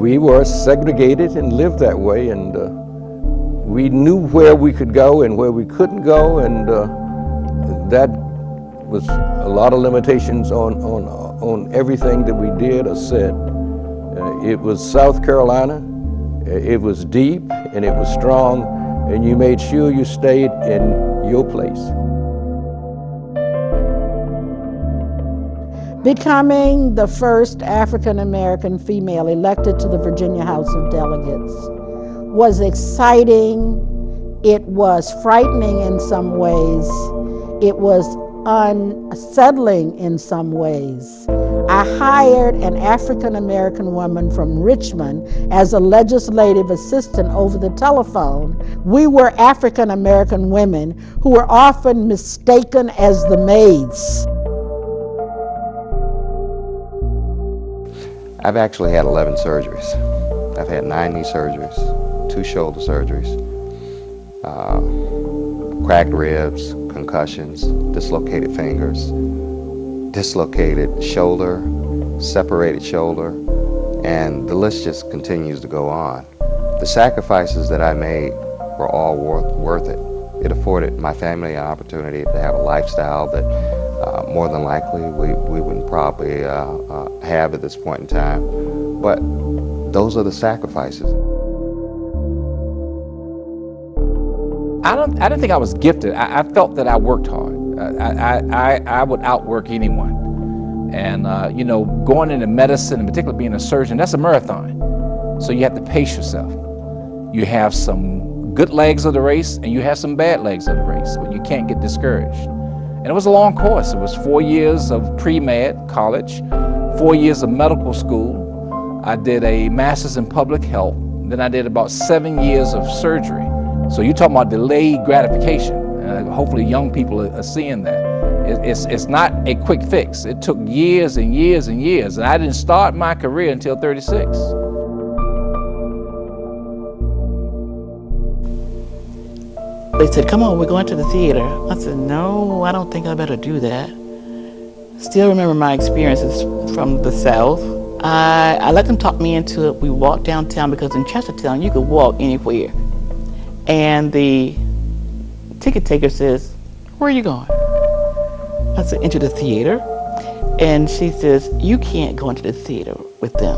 we were segregated and lived that way, and we knew where we could go and where we couldn't go, and that was a lot of limitations on everything that we did or said. It was South Carolina. It was deep and it was strong, and you made sure you stayed in your place. Becoming the first African-American female elected to the Virginia House of Delegates was exciting. It was frightening in some ways. It was unsettling in some ways. I hired an African-American woman from Richmond as a legislative assistant over the telephone. We were African-American women who were often mistaken as the maids. I've actually had 11 surgeries. I've had 9 knee surgeries, 2 shoulder surgeries, cracked ribs, concussions, dislocated fingers, dislocated shoulder, separated shoulder, and the list just continues to go on. The sacrifices that I made were all worth it. It afforded my family an opportunity to have a lifestyle that more than likely we wouldn't probably have at this point in time. But those are the sacrifices. I didn't think I was gifted. I felt that I worked hard. I would outwork anyone. And you know, going into medicine, and particularly being a surgeon, that's a marathon. So you have to pace yourself. You have some good legs of the race and you have some bad legs of the race, but you can't get discouraged. And it was a long course. It was 4 years of pre-med college, 4 years of medical school. I did a master's in public health. Then I did about 7 years of surgery. So you're talking about delayed gratification. Hopefully young people are seeing that. It's not a quick fix. It took years and years and years. And I didn't start my career until 36. They said, come on, we're going to the theater. I said, no, I don't think I better do that. Still remember my experiences from the South. I let them talk me into it. We walked downtown because in Chestertown, you could walk anywhere. And the ticket taker says, where are you going? I said, into the theater. And she says, you can't go into the theater with them.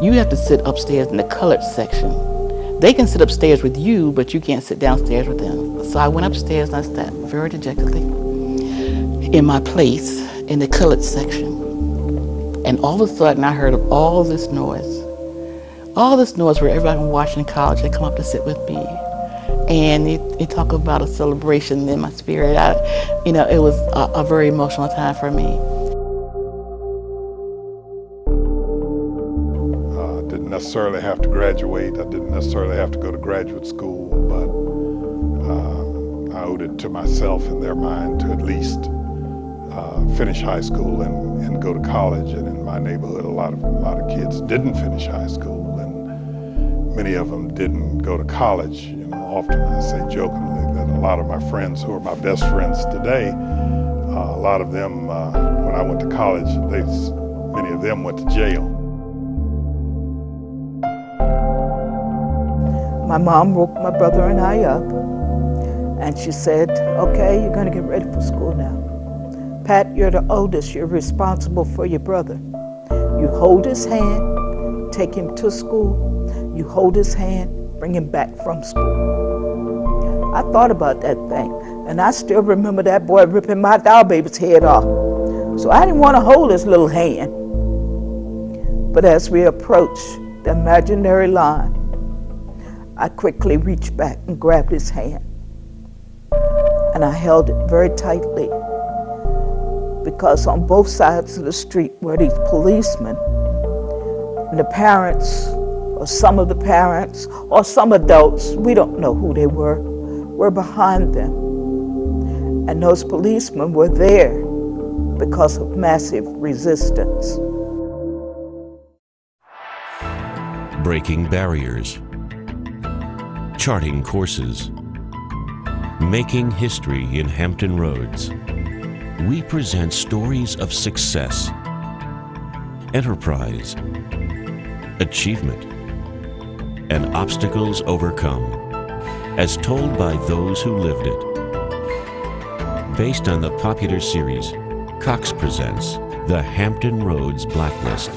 You have to sit upstairs in the colored section. They can sit upstairs with you, but you can't sit downstairs with them. So I went upstairs and I sat very dejectedly in my place in the colored section. And all of a sudden I heard of all this noise where everybody from Washington College had come up to sit with me. And they talk about a celebration in my spirit. You know, it was a very emotional time for me. Didn't necessarily have to graduate. I didn't necessarily have to go to graduate school, but I owed it to myself in their mind to at least finish high school and go to college. And in my neighborhood, a lot of kids didn't finish high school, and many of them didn't go to college. You know, often I say jokingly that a lot of my friends who are my best friends today, a lot of them, when I went to college, many of them went to jail. My mom woke my brother and I up, and she said, okay, you're gonna get ready for school now. Pat, you're the oldest, you're responsible for your brother. You hold his hand, take him to school, you hold his hand, bring him back from school. I thought about that thing, and I still remember that boy ripping my doll baby's head off. So I didn't want to hold his little hand. But as we approached the imaginary line, I quickly reached back and grabbed his hand. And I held it very tightly, because on both sides of the street were these policemen, and the parents, or some of the parents, or some adults, we don't know who they were behind them. And those policemen were there because of massive resistance. Breaking barriers, charting courses, making history in Hampton Roads. We present stories of success, enterprise, achievement, and obstacles overcome, as told by those who lived it. Based on the popular series, Cox presents The Hampton Roads Blacklist.